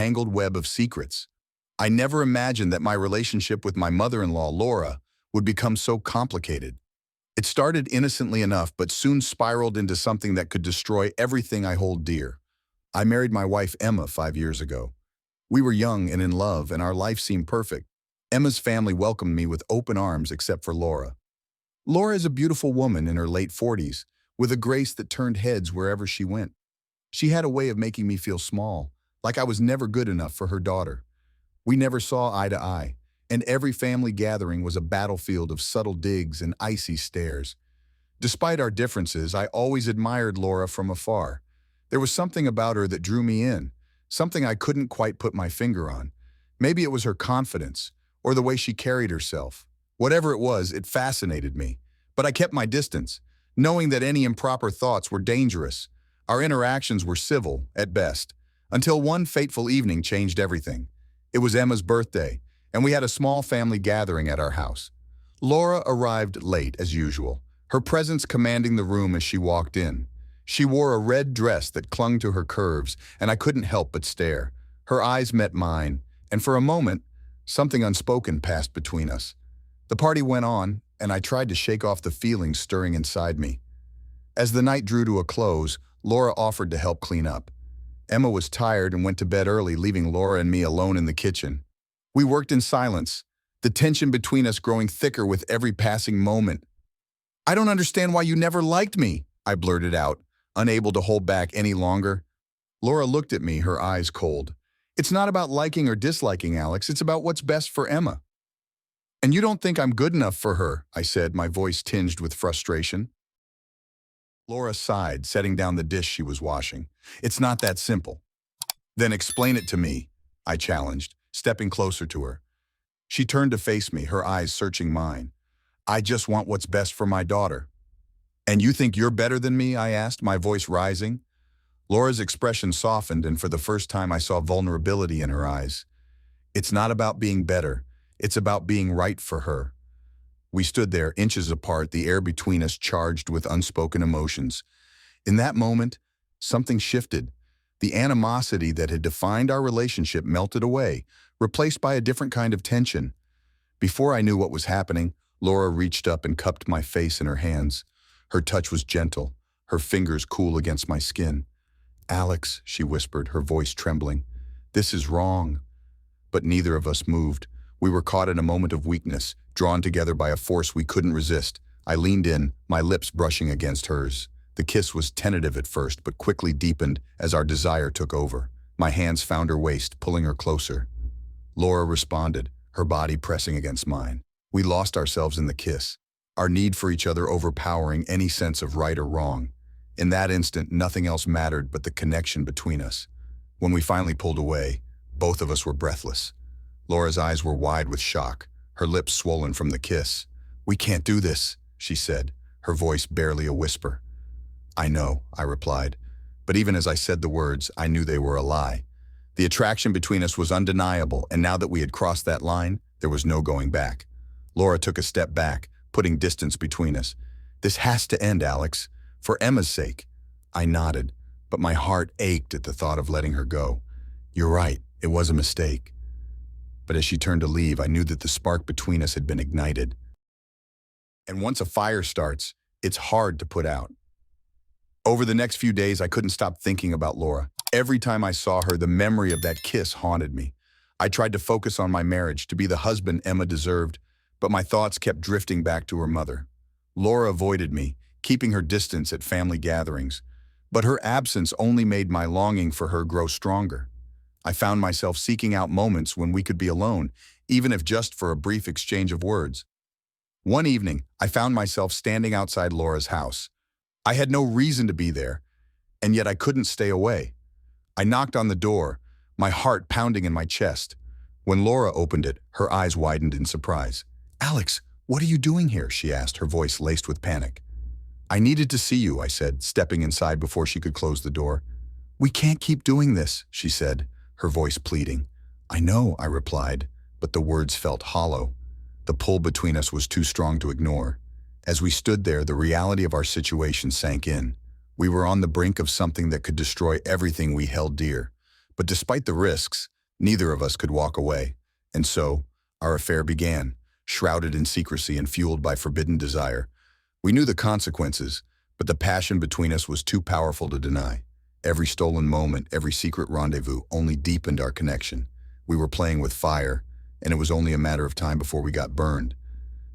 tangled web of secrets. I never imagined that my relationship with my mother-in-law, Laura, would become so complicated. It started innocently enough, but soon spiraled into something that could destroy everything I hold dear. I married my wife, Emma, 5 years ago. We were young and in love, and our life seemed perfect. Emma's family welcomed me with open arms except for Laura. Laura is a beautiful woman in her late 40s, with a grace that turned heads wherever she went. She had a way of making me feel small, like I was never good enough for her daughter. We never saw eye to eye, and every family gathering was a battlefield of subtle digs and icy stares. Despite our differences, I always admired Laura from afar. There was something about her that drew me in, something I couldn't quite put my finger on. Maybe it was her confidence, or the way she carried herself. Whatever it was, it fascinated me. But I kept my distance, knowing that any improper thoughts were dangerous. Our interactions were civil, at best, until one fateful evening changed everything. It was Emma's birthday, and we had a small family gathering at our house. Laura arrived late, as usual, her presence commanding the room as she walked in. She wore a red dress that clung to her curves, and I couldn't help but stare. Her eyes met mine, and for a moment, something unspoken passed between us. The party went on, and I tried to shake off the feelings stirring inside me. As the night drew to a close, Laura offered to help clean up. Emma was tired and went to bed early, leaving Laura and me alone in the kitchen. We worked in silence, the tension between us growing thicker with every passing moment. "I don't understand why you never liked me," I blurted out, unable to hold back any longer. Laura looked at me, her eyes cold. "It's not about liking or disliking, Alex. It's about what's best for Emma." "And you don't think I'm good enough for her," I said, my voice tinged with frustration. Laura sighed, setting down the dish she was washing. "It's not that simple." "Then explain it to me," I challenged, stepping closer to her. She turned to face me, her eyes searching mine. "I just want what's best for my daughter." "And you think you're better than me?" I asked, my voice rising. Laura's expression softened, and for the first time I saw vulnerability in her eyes. "It's not about being better. It's about being right for her." We stood there, inches apart, the air between us charged with unspoken emotions. In that moment, something shifted. The animosity that had defined our relationship melted away, replaced by a different kind of tension. Before I knew what was happening, Laura reached up and cupped my face in her hands. Her touch was gentle, her fingers cool against my skin. "Alex," she whispered, her voice trembling, "this is wrong." But neither of us moved. We were caught in a moment of weakness, drawn together by a force we couldn't resist. I leaned in, my lips brushing against hers. The kiss was tentative at first, but quickly deepened as our desire took over. My hands found her waist, pulling her closer. Laura responded, her body pressing against mine. We lost ourselves in the kiss, our need for each other overpowering any sense of right or wrong. In that instant, nothing else mattered but the connection between us. When we finally pulled away, both of us were breathless. Laura's eyes were wide with shock, her lips swollen from the kiss. "We can't do this," she said, her voice barely a whisper. "I know," I replied, but even as I said the words, I knew they were a lie. The attraction between us was undeniable, and now that we had crossed that line, there was no going back. Laura took a step back, putting distance between us. "This has to end, Alex, for Emma's sake." I nodded, but my heart ached at the thought of letting her go. "You're right, it was a mistake." But as she turned to leave, I knew that the spark between us had been ignited. And once a fire starts, it's hard to put out. Over the next few days, I couldn't stop thinking about Laura. Every time I saw her, the memory of that kiss haunted me. I tried to focus on my marriage, to be the husband Emma deserved, but my thoughts kept drifting back to her mother. Laura avoided me, keeping her distance at family gatherings, but her absence only made my longing for her grow stronger. I found myself seeking out moments when we could be alone, even if just for a brief exchange of words. One evening, I found myself standing outside Laura's house. I had no reason to be there, and yet I couldn't stay away. I knocked on the door, my heart pounding in my chest. When Laura opened it, her eyes widened in surprise. "Alex, what are you doing here?" she asked, her voice laced with panic. "I needed to see you," I said, stepping inside before she could close the door. "We can't keep doing this," she said, her voice pleading. "I know," I replied, but the words felt hollow. The pull between us was too strong to ignore. As we stood there, the reality of our situation sank in. We were on the brink of something that could destroy everything we held dear. But despite the risks, neither of us could walk away. And so, our affair began, shrouded in secrecy and fueled by forbidden desire. We knew the consequences, but the passion between us was too powerful to deny. Every stolen moment, every secret rendezvous only deepened our connection. We were playing with fire, and it was only a matter of time before we got burned.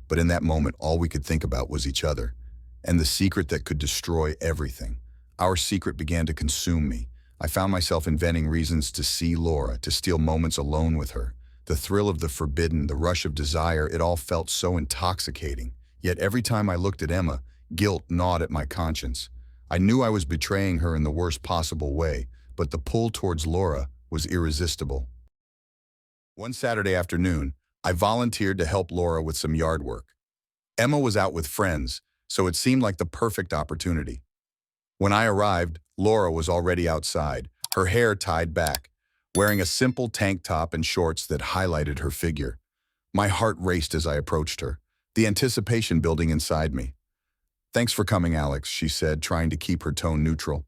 But in that moment, all we could think about was each other, and the secret that could destroy everything. Our secret began to consume me. I found myself inventing reasons to see Laura, to steal moments alone with her. The thrill of the forbidden, the rush of desire, it all felt so intoxicating. Yet every time I looked at Emma, guilt gnawed at my conscience. I knew I was betraying her in the worst possible way, but the pull towards Laura was irresistible. One Saturday afternoon, I volunteered to help Laura with some yard work. Emma was out with friends, so it seemed like the perfect opportunity. When I arrived, Laura was already outside, her hair tied back, wearing a simple tank top and shorts that highlighted her figure. My heart raced as I approached her, the anticipation building inside me. "Thanks for coming, Alex," she said, trying to keep her tone neutral.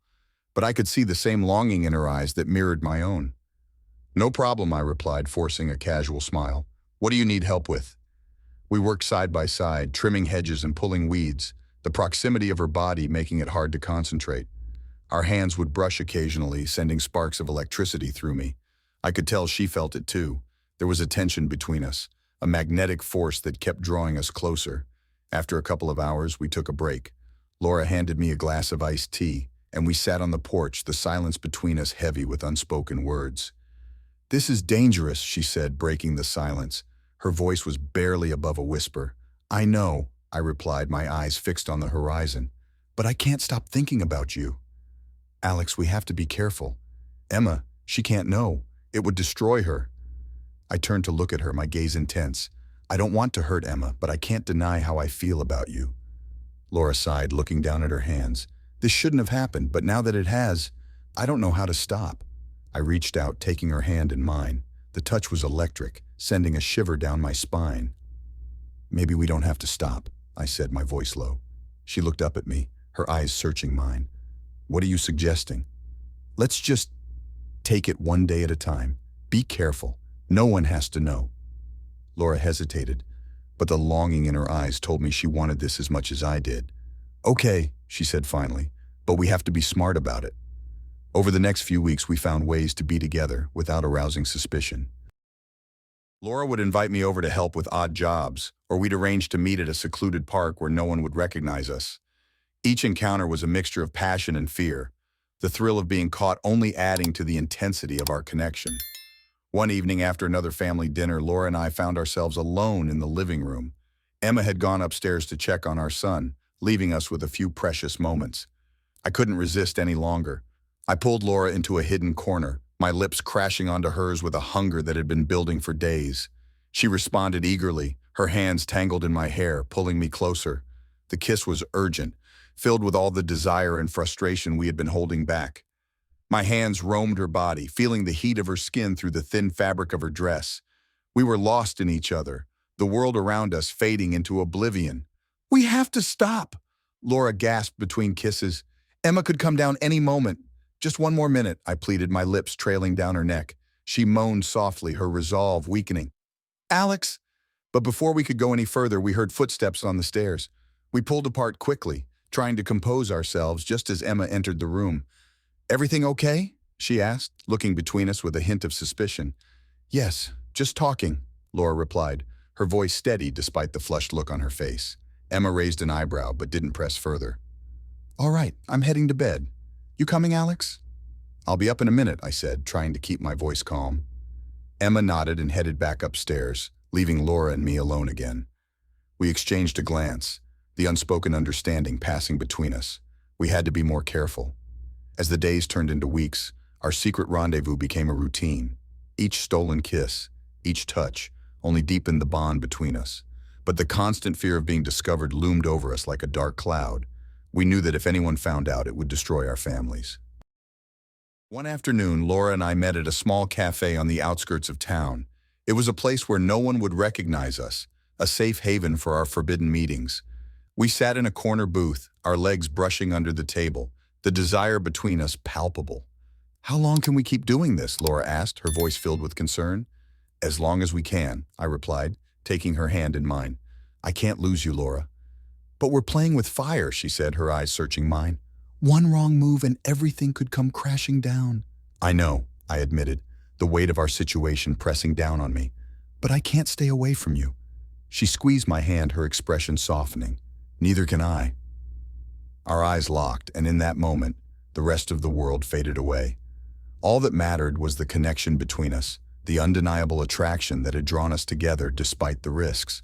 But I could see the same longing in her eyes that mirrored my own. "No problem," I replied, forcing a casual smile. "What do you need help with?" We worked side by side, trimming hedges and pulling weeds, the proximity of her body making it hard to concentrate. Our hands would brush occasionally, sending sparks of electricity through me. I could tell she felt it too. There was a tension between us, a magnetic force that kept drawing us closer. After a couple of hours, we took a break. Laura handed me a glass of iced tea, and we sat on the porch, the silence between us heavy with unspoken words. "This is dangerous," she said, breaking the silence. Her voice was barely above a whisper. "I know," I replied, my eyes fixed on the horizon. "But I can't stop thinking about you." "Alex, we have to be careful. Emma, she can't know. It would destroy her." I turned to look at her, my gaze intense. "I don't want to hurt Emma, but I can't deny how I feel about you." Laura sighed, looking down at her hands. "This shouldn't have happened, but now that it has, I don't know how to stop." I reached out, taking her hand in mine. The touch was electric, sending a shiver down my spine. "Maybe we don't have to stop," I said, my voice low. She looked up at me, her eyes searching mine. "What are you suggesting?" "Let's just take it one day at a time. Be careful. No one has to know." Laura hesitated, but the longing in her eyes told me she wanted this as much as I did. "Okay," she said finally, "but we have to be smart about it." Over the next few weeks, we found ways to be together without arousing suspicion. Laura would invite me over to help with odd jobs, or we'd arrange to meet at a secluded park where no one would recognize us. Each encounter was a mixture of passion and fear, the thrill of being caught only adding to the intensity of our connection. One evening after another family dinner, Laura and I found ourselves alone in the living room. Emma had gone upstairs to check on our son, leaving us with a few precious moments. I couldn't resist any longer. I pulled Laura into a hidden corner, my lips crashing onto hers with a hunger that had been building for days. She responded eagerly, her hands tangled in my hair, pulling me closer. The kiss was urgent, filled with all the desire and frustration we had been holding back. My hands roamed her body, feeling the heat of her skin through the thin fabric of her dress. We were lost in each other, the world around us fading into oblivion. "We have to stop," Laura gasped between kisses. "Emma could come down any moment." "Just one more minute," I pleaded, my lips trailing down her neck. She moaned softly, her resolve weakening. "Alex!" But before we could go any further, we heard footsteps on the stairs. We pulled apart quickly, trying to compose ourselves just as Emma entered the room. "Everything okay?" she asked, looking between us with a hint of suspicion. "Yes, just talking," Laura replied, her voice steady despite the flushed look on her face. Emma raised an eyebrow but didn't press further. "All right, I'm heading to bed. You coming, Alex?" "I'll be up in a minute," I said, trying to keep my voice calm. Emma nodded and headed back upstairs, leaving Laura and me alone again. We exchanged a glance, the unspoken understanding passing between us. We had to be more careful. As the days turned into weeks, our secret rendezvous became a routine. Each stolen kiss, each touch, only deepened the bond between us. But the constant fear of being discovered loomed over us like a dark cloud. We knew that if anyone found out, it would destroy our families. One afternoon, Laura and I met at a small cafe on the outskirts of town. It was a place where no one would recognize us, a safe haven for our forbidden meetings. We sat in a corner booth, our legs brushing under the table, the desire between us palpable. How long can we keep doing this? Laura asked, her voice filled with concern. As long as we can, I replied, taking her hand in mine. I can't lose you, Laura. But we're playing with fire, she said, her eyes searching mine. One wrong move and everything could come crashing down. I know, I admitted, the weight of our situation pressing down on me. But I can't stay away from you. She squeezed my hand, her expression softening. Neither can I. Our eyes locked, and in that moment, the rest of the world faded away. All that mattered was the connection between us, the undeniable attraction that had drawn us together despite the risks.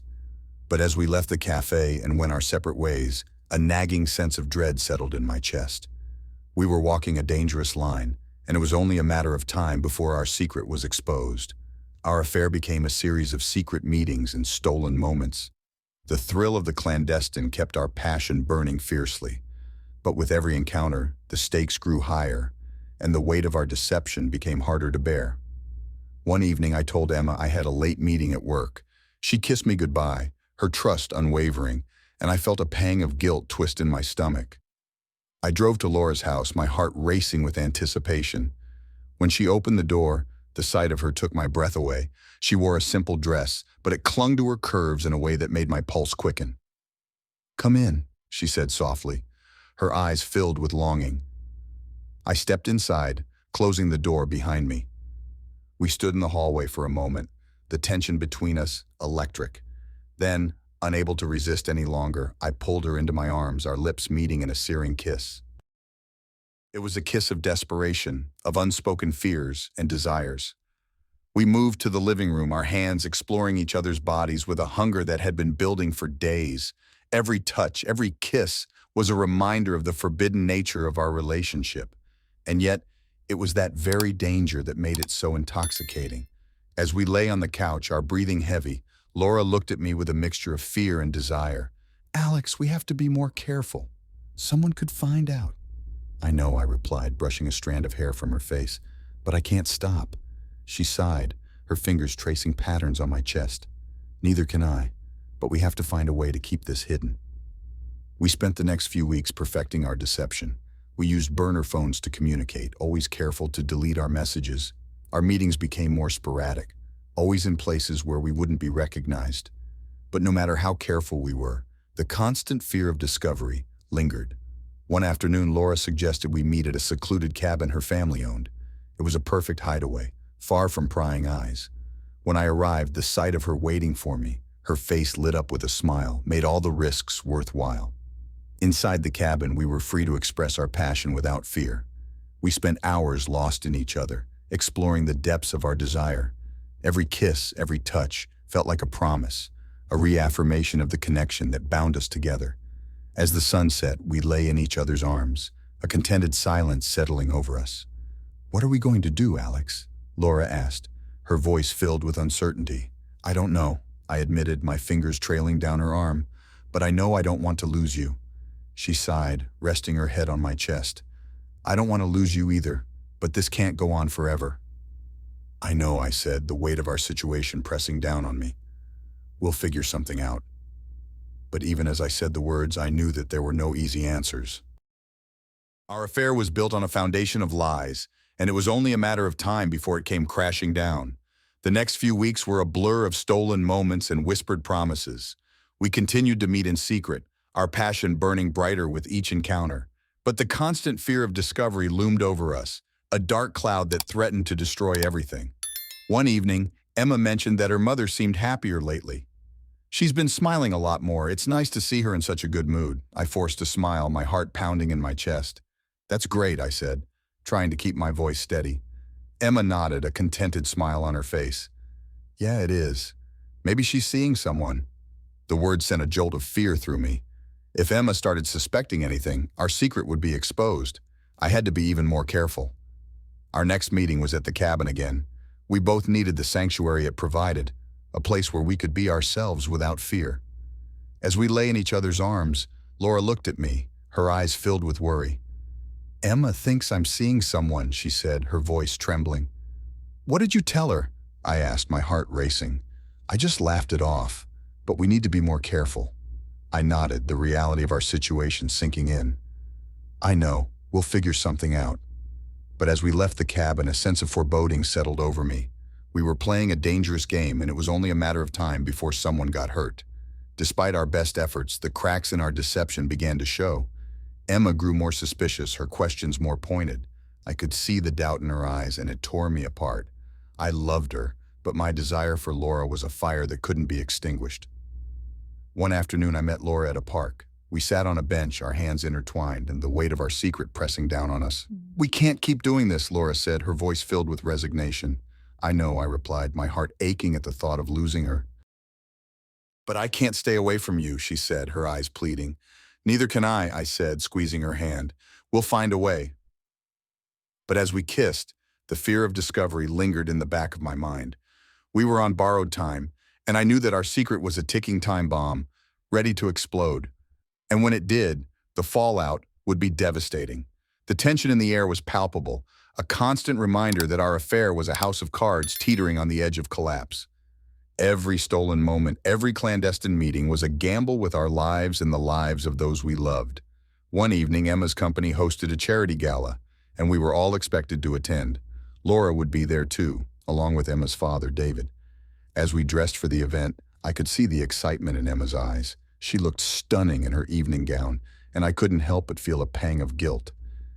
But as we left the cafe and went our separate ways, a nagging sense of dread settled in my chest. We were walking a dangerous line, and it was only a matter of time before our secret was exposed. Our affair became a series of secret meetings and stolen moments. The thrill of the clandestine kept our passion burning fiercely. But with every encounter, the stakes grew higher, and the weight of our deception became harder to bear. One evening, I told Emma I had a late meeting at work. She kissed me goodbye, her trust unwavering, and I felt a pang of guilt twist in my stomach. I drove to Laura's house, my heart racing with anticipation. When she opened the door, the sight of her took my breath away. She wore a simple dress, but it clung to her curves in a way that made my pulse quicken. "Come in," she said softly, her eyes filled with longing. I stepped inside, closing the door behind me. We stood in the hallway for a moment, the tension between us electric. Then, unable to resist any longer, I pulled her into my arms, our lips meeting in a searing kiss. It was a kiss of desperation, of unspoken fears and desires. We moved to the living room, our hands exploring each other's bodies with a hunger that had been building for days. Every touch, every kiss was a reminder of the forbidden nature of our relationship. And yet, it was that very danger that made it so intoxicating. As we lay on the couch, our breathing heavy, Laura looked at me with a mixture of fear and desire. "Alex, we have to be more careful. Someone could find out." "I know," I replied, brushing a strand of hair from her face, "but I can't stop." She sighed, her fingers tracing patterns on my chest. "Neither can I, but we have to find a way to keep this hidden." We spent the next few weeks perfecting our deception. We used burner phones to communicate, always careful to delete our messages. Our meetings became more sporadic, always in places where we wouldn't be recognized. But no matter how careful we were, the constant fear of discovery lingered. One afternoon, Laura suggested we meet at a secluded cabin her family owned. It was a perfect hideaway, far from prying eyes. When I arrived, the sight of her waiting for me, her face lit up with a smile, made all the risks worthwhile. Inside the cabin, we were free to express our passion without fear. We spent hours lost in each other, exploring the depths of our desire. Every kiss, every touch, felt like a promise, a reaffirmation of the connection that bound us together. As the sun set, we lay in each other's arms, a contented silence settling over us. "What are we going to do, Alex?" Laura asked, her voice filled with uncertainty. "I don't know," I admitted, my fingers trailing down her arm, "but I know I don't want to lose you." She sighed, resting her head on my chest. "I don't want to lose you either, but this can't go on forever." "I know," I said, the weight of our situation pressing down on me. "We'll figure something out." But even as I said the words, I knew that there were no easy answers. Our affair was built on a foundation of lies, and it was only a matter of time before it came crashing down. The next few weeks were a blur of stolen moments and whispered promises. We continued to meet in secret, our passion burning brighter with each encounter. But the constant fear of discovery loomed over us, a dark cloud that threatened to destroy everything. One evening, Emma mentioned that her mother seemed happier lately. "She's been smiling a lot more. It's nice to see her in such a good mood." I forced a smile, my heart pounding in my chest. "That's great," I said, trying to keep my voice steady. Emma nodded, a contented smile on her face. "Yeah, it is. Maybe she's seeing someone." The word sent a jolt of fear through me. If Emma started suspecting anything, our secret would be exposed. I had to be even more careful. Our next meeting was at the cabin again. We both needed the sanctuary it provided, a place where we could be ourselves without fear. As we lay in each other's arms, Laura looked at me, her eyes filled with worry. "Emma thinks I'm seeing someone," she said, her voice trembling. "What did you tell her?" I asked, my heart racing. "I just laughed it off, but we need to be more careful." I nodded, the reality of our situation sinking in. "I know, we'll figure something out." But as we left the cabin, a sense of foreboding settled over me. We were playing a dangerous game, and it was only a matter of time before someone got hurt. Despite our best efforts, the cracks in our deception began to show. Emma grew more suspicious, her questions more pointed. I could see the doubt in her eyes, and it tore me apart. I loved her, but my desire for Laura was a fire that couldn't be extinguished. One afternoon, I met Laura at a park. We sat on a bench, our hands intertwined, and the weight of our secret pressing down on us. "We can't keep doing this," Laura said, her voice filled with resignation. "I know," I replied, my heart aching at the thought of losing her. "But I can't stay away from you," she said, her eyes pleading. "Neither can I said, squeezing her hand. "We'll find a way." But as we kissed, the fear of discovery lingered in the back of my mind. We were on borrowed time, and I knew that our secret was a ticking time bomb, ready to explode. And when it did, the fallout would be devastating. The tension in the air was palpable, a constant reminder that our affair was a house of cards teetering on the edge of collapse. Every stolen moment, every clandestine meeting was a gamble with our lives and the lives of those we loved. One evening, Emma's company hosted a charity gala, and we were all expected to attend. Laura would be there too, along with Emma's father, David. As we dressed for the event, I could see the excitement in Emma's eyes. She looked stunning in her evening gown, and I couldn't help but feel a pang of guilt.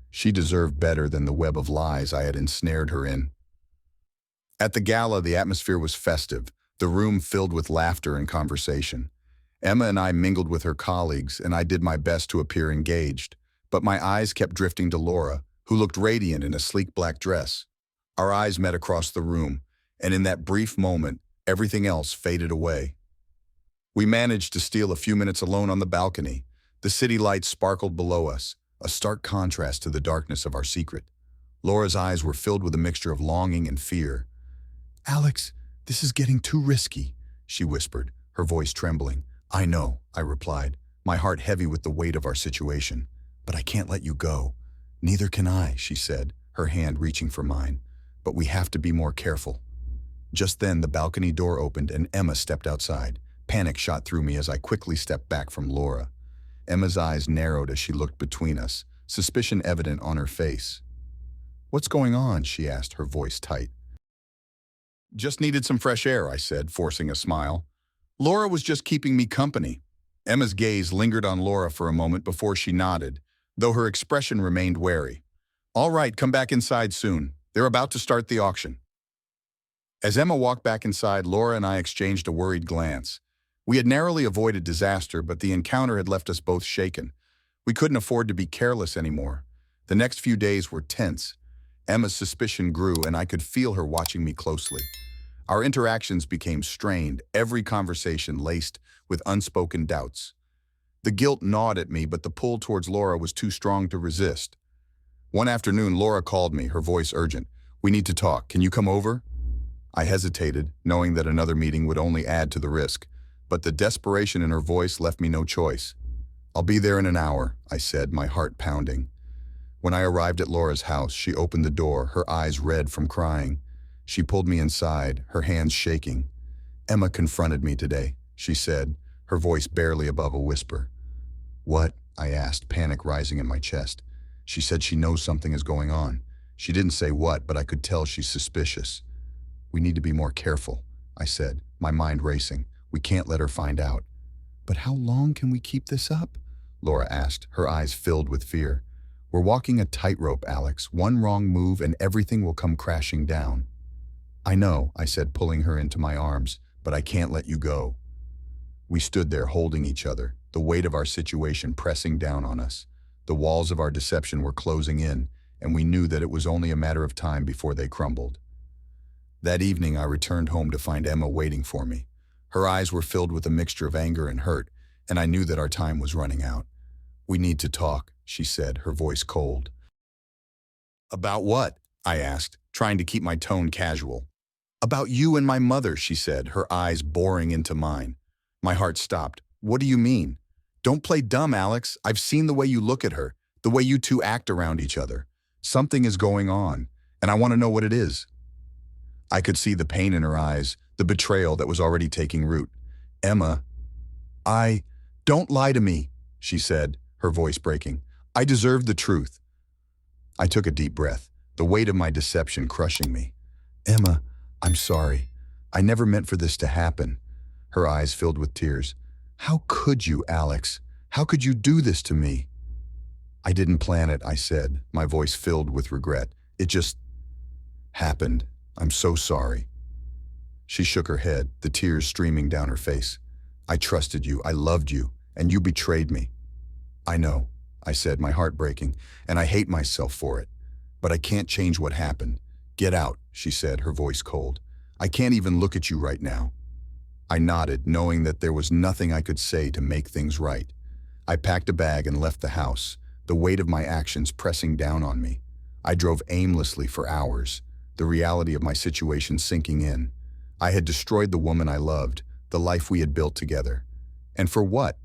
She deserved better than the web of lies I had ensnared her in. At the gala, the atmosphere was festive, the room filled with laughter and conversation. Emma and I mingled with her colleagues, and I did my best to appear engaged. But my eyes kept drifting to Laura, who looked radiant in a sleek black dress. Our eyes met across the room, and in that brief moment, everything else faded away. We managed to steal a few minutes alone on the balcony. The city lights sparkled below us, a stark contrast to the darkness of our secret. Laura's eyes were filled with a mixture of longing and fear. "Alex, this is getting too risky," she whispered, her voice trembling. "I know," I replied, my heart heavy with the weight of our situation. "But I can't let you go." "Neither can I," she said, her hand reaching for mine. "But we have to be more careful." Just then, the balcony door opened and Emma stepped outside. Panic shot through me as I quickly stepped back from Laura. Emma's eyes narrowed as she looked between us, suspicion evident on her face. "What's going on?" she asked, her voice tight. "Just needed some fresh air," I said, forcing a smile. "Laura was just keeping me company." Emma's gaze lingered on Laura for a moment before she nodded, though her expression remained wary. "All right, come back inside soon. They're about to start the auction." As Emma walked back inside, Laura and I exchanged a worried glance. We had narrowly avoided disaster, but the encounter had left us both shaken. We couldn't afford to be careless anymore. The next few days were tense. Emma's suspicion grew, and I could feel her watching me closely. Our interactions became strained, every conversation laced with unspoken doubts. The guilt gnawed at me, but the pull towards Laura was too strong to resist. One afternoon, Laura called me, her voice urgent. "We need to talk. Can you come over?" I hesitated, knowing that another meeting would only add to the risk, but the desperation in her voice left me no choice. "I'll be there in an hour," I said, my heart pounding. When I arrived at Laura's house, she opened the door, her eyes red from crying. She pulled me inside, her hands shaking. "Emma confronted me today," she said, her voice barely above a whisper. "What?" I asked, panic rising in my chest. "She said she knows something is going on. She didn't say what, but I could tell she's suspicious." "We need to be more careful," I said, my mind racing. "We can't let her find out." "But how long can we keep this up?" Laura asked, her eyes filled with fear. "We're walking a tightrope, Alex. One wrong move and everything will come crashing down." "I know," I said, pulling her into my arms, "but I can't let you go." We stood there holding each other, the weight of our situation pressing down on us. The walls of our deception were closing in, and we knew that it was only a matter of time before they crumbled. That evening, I returned home to find Emma waiting for me. Her eyes were filled with a mixture of anger and hurt, and I knew that our time was running out. "We need to talk," she said, her voice cold. "About what?" I asked, trying to keep my tone casual. "About you and my mother," she said, her eyes boring into mine. My heart stopped. "What do you mean?" "Don't play dumb, Alex. I've seen the way you look at her, the way you two act around each other. Something is going on, and I want to know what it is." I could see the pain in her eyes, the betrayal that was already taking root. "Emma, don't lie to me," she said, her voice breaking. "I deserve the truth." I took a deep breath. the weight of my deception crushing me. Emma, I'm sorry. I never meant for this to happen. Her eyes filled with tears. How could you, Alex? How could you do this to me? I didn't plan it, I said, my voice filled with regret. It just happened. I'm so sorry. She shook her head, the tears streaming down her face. I trusted you, I loved you, and you betrayed me. I know, I said, my heart breaking, and I hate myself for it. But I can't change what happened. Get out, she said, her voice cold. I can't even look at you right now. I nodded, knowing that there was nothing I could say to make things right. I packed a bag and left the house, the weight of my actions pressing down on me. I drove aimlessly for hours, the reality of my situation sinking in. I had destroyed the woman I loved, the life we had built together. And for what?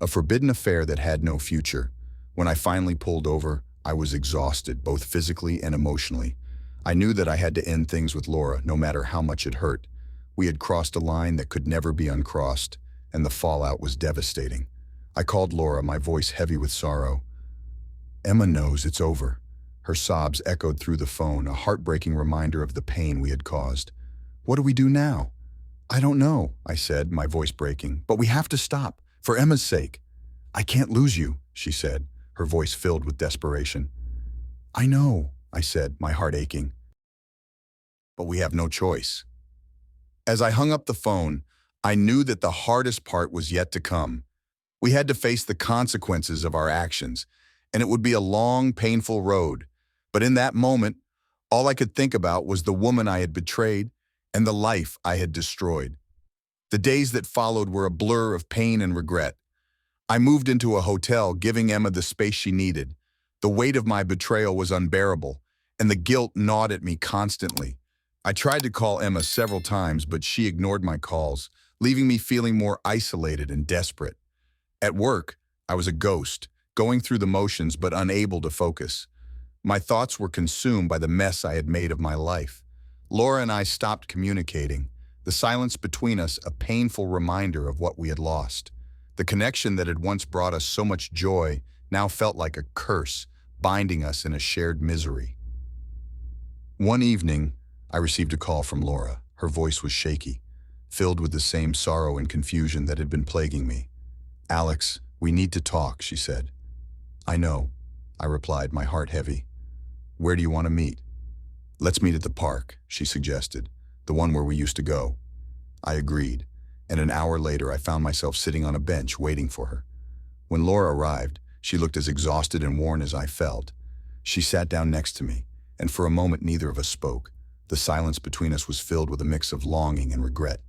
A forbidden affair that had no future. When I finally pulled over, I was exhausted, both physically and emotionally. I knew that I had to end things with Laura, no matter how much it hurt. We had crossed a line that could never be uncrossed, and the fallout was devastating. I called Laura, my voice heavy with sorrow. Emma knows it's over. Her sobs echoed through the phone, a heartbreaking reminder of the pain we had caused. What do we do now? I don't know, I said, my voice breaking, but we have to stop, for Emma's sake. I can't lose you, she said, her voice filled with desperation. I know, I said, my heart aching. But we have no choice. As I hung up the phone, I knew that the hardest part was yet to come. We had to face the consequences of our actions, and it would be a long, painful road. But in that moment, all I could think about was the woman I had betrayed and the life I had destroyed. The days that followed were a blur of pain and regret. I moved into a hotel, giving Emma the space she needed. The weight of my betrayal was unbearable, and the guilt gnawed at me constantly. I tried to call Emma several times, but she ignored my calls, leaving me feeling more isolated and desperate. At work, I was a ghost, going through the motions but unable to focus. My thoughts were consumed by the mess I had made of my life. Laura and I stopped communicating, the silence between us a painful reminder of what we had lost. The connection that had once brought us so much joy now felt like a curse, binding us in a shared misery. One evening, I received a call from Laura. Her voice was shaky, filled with the same sorrow and confusion that had been plaguing me. Alex, we need to talk, she said. I know, I replied, my heart heavy. Where do you want to meet? Let's meet at the park, she suggested, the one where we used to go. I agreed, and an hour later I found myself sitting on a bench waiting for her. When Laura arrived, she looked as exhausted and worn as I felt. She sat down next to me, and for a moment neither of us spoke. The silence between us was filled with a mix of longing and regret.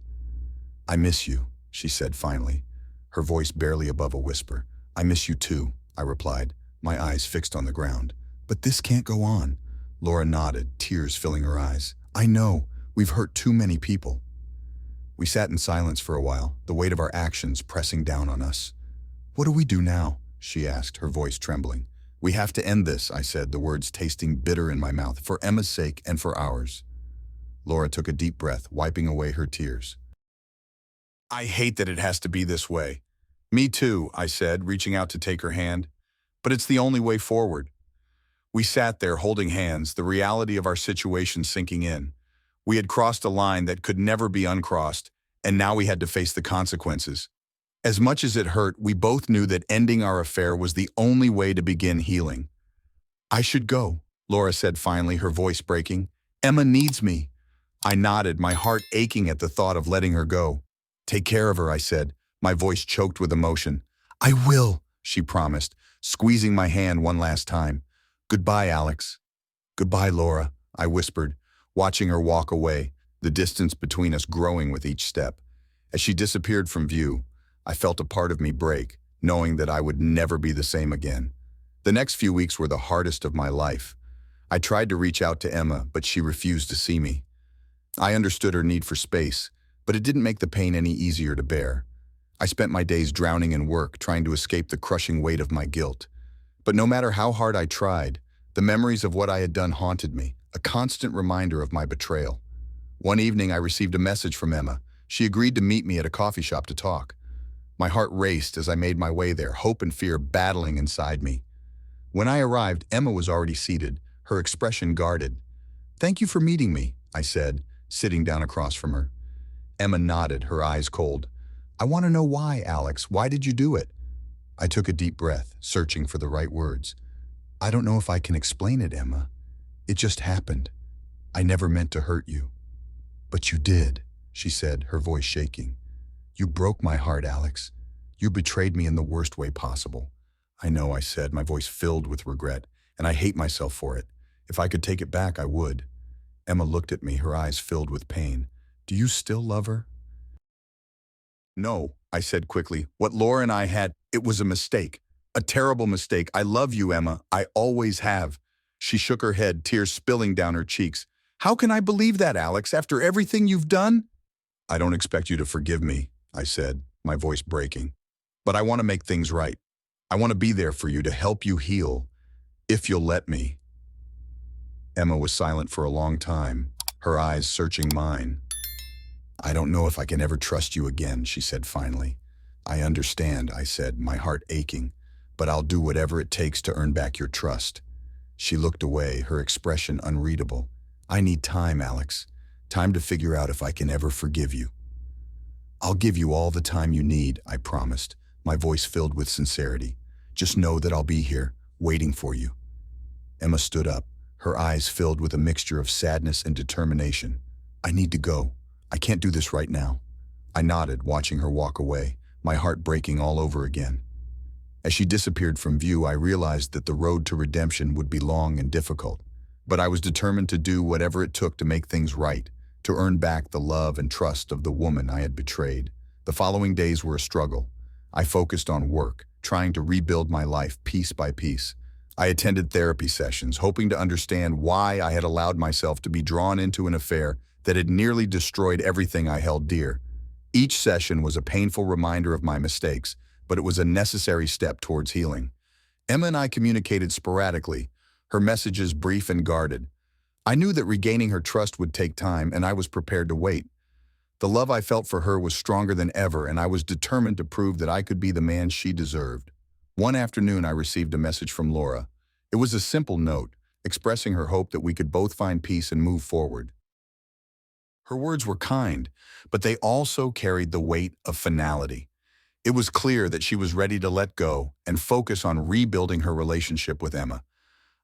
I miss you, she said finally, her voice barely above a whisper. I miss you too, I replied, my eyes fixed on the ground. But this can't go on. Laura nodded, tears filling her eyes. I know, we've hurt too many people. We sat in silence for a while, the weight of our actions pressing down on us. What do we do now? She asked, her voice trembling. We have to end this, I said, the words tasting bitter in my mouth, for Emma's sake and for ours. Laura took a deep breath, wiping away her tears. I hate that it has to be this way. Me too, I said, reaching out to take her hand. But it's the only way forward. We sat there holding hands, the reality of our situation sinking in. We had crossed a line that could never be uncrossed, and now we had to face the consequences. As much as it hurt, we both knew that ending our affair was the only way to begin healing. I should go, Laura said finally, her voice breaking. Emma needs me. I nodded, my heart aching at the thought of letting her go. Take care of her, I said, my voice choked with emotion. I will, she promised, squeezing my hand one last time. Goodbye, Alex. Goodbye, Laura, I whispered, watching her walk away, the distance between us growing with each step. As she disappeared from view, I felt a part of me break, knowing that I would never be the same again. The next few weeks were the hardest of my life. I tried to reach out to Emma, but she refused to see me. I understood her need for space, but it didn't make the pain any easier to bear. I spent my days drowning in work, trying to escape the crushing weight of my guilt. But no matter how hard I tried, the memories of what I had done haunted me, a constant reminder of my betrayal. One evening, I received a message from Emma. She agreed to meet me at a coffee shop to talk. My heart raced as I made my way there, hope and fear battling inside me. When I arrived, Emma was already seated, her expression guarded. "Thank you for meeting me," I said, sitting down across from her. Emma nodded, her eyes cold. "I want to know why, Alex. Why did you do it?" I took a deep breath, searching for the right words. "I don't know if I can explain it, Emma. It just happened. I never meant to hurt you." "But you did," she said, her voice shaking. "You broke my heart, Alex. You betrayed me in the worst way possible." "I know," I said, my voice filled with regret, "and I hate myself for it. If I could take it back, I would." Emma looked at me, her eyes filled with pain. "Do you still love her?" "No," I said quickly. "What Laura and I had, it was a mistake. A terrible mistake. I love you, Emma. I always have." She shook her head, tears spilling down her cheeks. "How can I believe that, Alex, after everything you've done?" "I don't expect you to forgive me," I said, my voice breaking. "But I want to make things right. I want to be there for you to help you heal, if you'll let me." Emma was silent for a long time, her eyes searching mine. "I don't know if I can ever trust you again," she said finally. "I understand," I said, my heart aching, "but I'll do whatever it takes to earn back your trust." She looked away, her expression unreadable. "I need time, Alex. Time to figure out if I can ever forgive you." "I'll give you all the time you need," I promised, my voice filled with sincerity. "Just know that I'll be here, waiting for you." Emma stood up, her eyes filled with a mixture of sadness and determination. "I need to go. I can't do this right now." I nodded, watching her walk away, my heart breaking all over again. As she disappeared from view, I realized that the road to redemption would be long and difficult. But I was determined to do whatever it took to make things right, to earn back the love and trust of the woman I had betrayed. The following days were a struggle. I focused on work, trying to rebuild my life piece by piece. I attended therapy sessions, hoping to understand why I had allowed myself to be drawn into an affair that had nearly destroyed everything I held dear. Each session was a painful reminder of my mistakes, but it was a necessary step towards healing. Emma and I communicated sporadically, her messages brief and guarded. I knew that regaining her trust would take time, and I was prepared to wait. The love I felt for her was stronger than ever, and I was determined to prove that I could be the man she deserved. One afternoon, I received a message from Laura. It was a simple note, expressing her hope that we could both find peace and move forward. Her words were kind, but they also carried the weight of finality. It was clear that she was ready to let go and focus on rebuilding her relationship with Emma.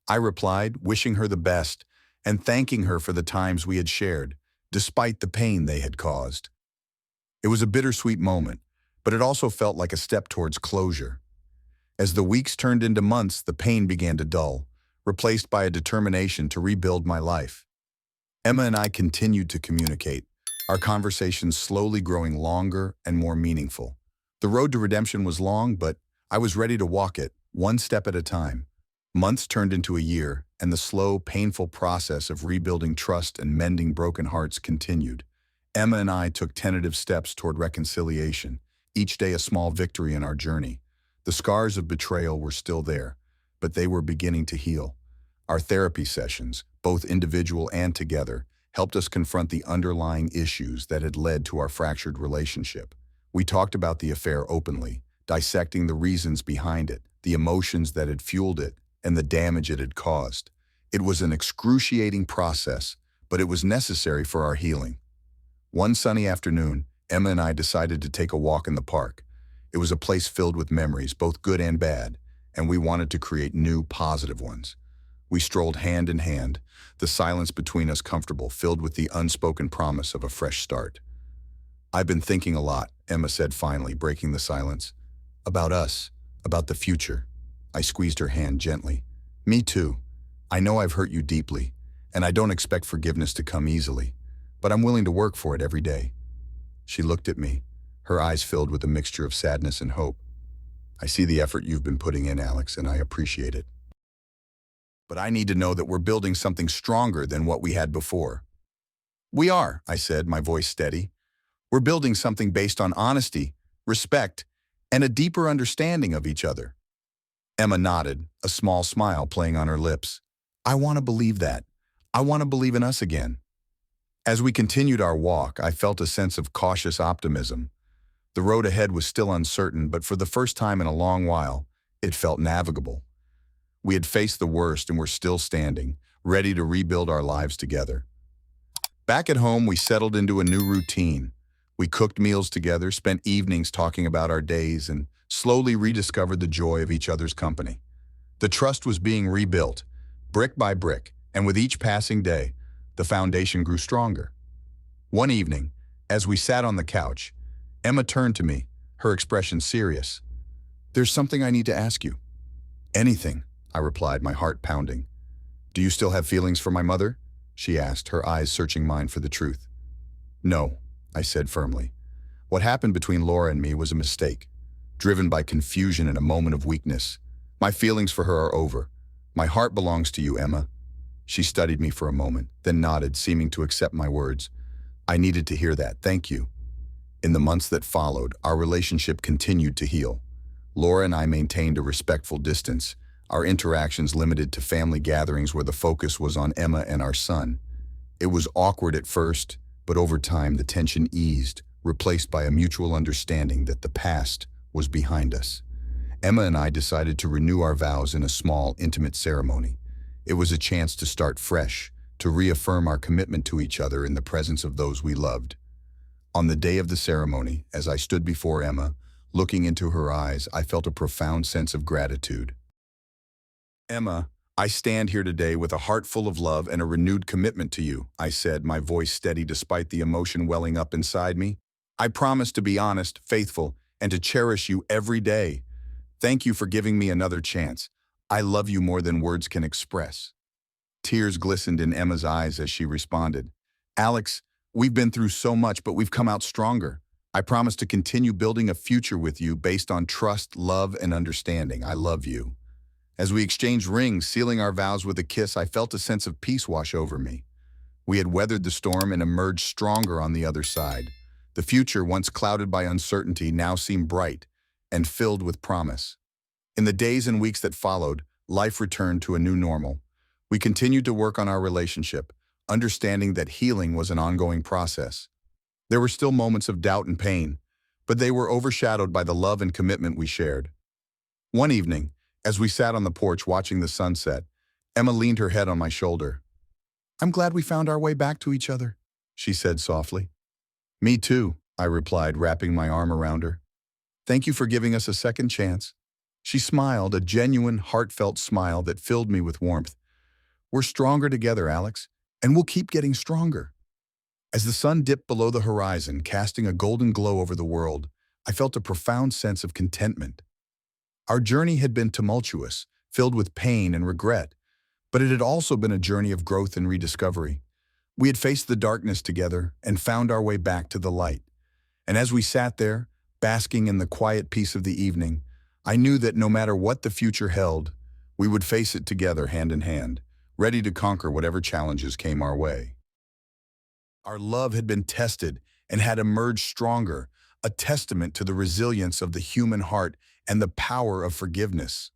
I replied, wishing her the best and thanking her for the times we had shared, despite the pain they had caused. It was a bittersweet moment, but it also felt like a step towards closure. As the weeks turned into months, the pain began to dull, replaced by a determination to rebuild my life. Emma and I continued to communicate, our conversations slowly growing longer and more meaningful. The road to redemption was long, but I was ready to walk it, one step at a time. Months turned into a year, and the slow, painful process of rebuilding trust and mending broken hearts continued. Emma and I took tentative steps toward reconciliation, each day a small victory in our journey. The scars of betrayal were still there, but they were beginning to heal. Our therapy sessions, both individual and together, helped us confront the underlying issues that had led to our fractured relationship. We talked about the affair openly, dissecting the reasons behind it, the emotions that had fueled it, and the damage it had caused. It was an excruciating process, but it was necessary for our healing. One sunny afternoon, Emma and I decided to take a walk in the park. It was a place filled with memories, both good and bad, and we wanted to create new, positive ones. We strolled hand in hand, the silence between us comfortable, filled with the unspoken promise of a fresh start. "I've been thinking a lot," Emma said finally, breaking the silence. "About us, about the future." I squeezed her hand gently. "Me too. I know I've hurt you deeply, and I don't expect forgiveness to come easily, but I'm willing to work for it every day." She looked at me, her eyes filled with a mixture of sadness and hope. "I see the effort you've been putting in, Alex, and I appreciate it. But I need to know that we're building something stronger than what we had before." "We are," I said, my voice steady. "We're building something based on honesty, respect, and a deeper understanding of each other." Emma nodded, a small smile playing on her lips. "I want to believe that. I want to believe in us again." As we continued our walk, I felt a sense of cautious optimism. The road ahead was still uncertain, but for the first time in a long while, it felt navigable. We had faced the worst and were still standing, ready to rebuild our lives together. Back at home, we settled into a new routine. We cooked meals together, spent evenings talking about our days, and slowly rediscovered the joy of each other's company. The trust was being rebuilt, brick by brick, and with each passing day, the foundation grew stronger. One evening, as we sat on the couch, Emma turned to me, her expression serious. "There's something I need to ask you." "Anything," I replied, my heart pounding. "Do you still have feelings for my mother?" she asked, her eyes searching mine for the truth. "No," I said firmly. "What happened between Laura and me was a mistake, driven by confusion and a moment of weakness. My feelings for her are over. My heart belongs to you, Emma." She studied me for a moment, then nodded, seeming to accept my words. I needed to hear that, thank you. In the months that followed, our relationship continued to heal. Laura and I maintained a respectful distance, our interactions limited to family gatherings where the focus was on Emma and our son. It was awkward at first, but over time the tension eased, replaced by a mutual understanding that the past was behind us. Emma and I decided to renew our vows in a small, intimate ceremony. It was a chance to start fresh, to reaffirm our commitment to each other in the presence of those we loved. On the day of the ceremony, as I stood before Emma, looking into her eyes, I felt a profound sense of gratitude. "Emma, I stand here today with a heart full of love and a renewed commitment to you," I said, my voice steady despite the emotion welling up inside me. "I promise to be honest, faithful, and to cherish you every day. Thank you for giving me another chance. I love you more than words can express." Tears glistened in Emma's eyes as she responded. "Alex, we've been through so much, but we've come out stronger. I promise to continue building a future with you based on trust, love, and understanding. I love you." As we exchanged rings, sealing our vows with a kiss, I felt a sense of peace wash over me. We had weathered the storm and emerged stronger on the other side. The future, once clouded by uncertainty, now seemed bright and filled with promise. In the days and weeks that followed, life returned to a new normal. We continued to work on our relationship, understanding that healing was an ongoing process. There were still moments of doubt and pain, but they were overshadowed by the love and commitment we shared. One evening, as we sat on the porch watching the sunset, Emma leaned her head on my shoulder. "I'm glad we found our way back to each other," she said softly. "Me too," I replied, wrapping my arm around her. "Thank you for giving us a second chance." She smiled, a genuine, heartfelt smile that filled me with warmth. "We're stronger together, Alex, and we'll keep getting stronger." As the sun dipped below the horizon, casting a golden glow over the world, I felt a profound sense of contentment. Our journey had been tumultuous, filled with pain and regret, but it had also been a journey of growth and rediscovery. We had faced the darkness together and found our way back to the light. And as we sat there, basking in the quiet peace of the evening, I knew that no matter what the future held, we would face it together hand in hand, ready to conquer whatever challenges came our way. Our love had been tested and had emerged stronger, a testament to the resilience of the human heart and the power of forgiveness.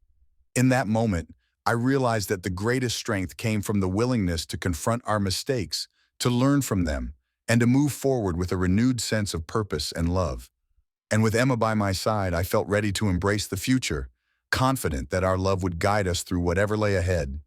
In that moment, I realized that the greatest strength came from the willingness to confront our mistakes, to learn from them, and to move forward with a renewed sense of purpose and love. And with Emma by my side, I felt ready to embrace the future, confident that our love would guide us through whatever lay ahead.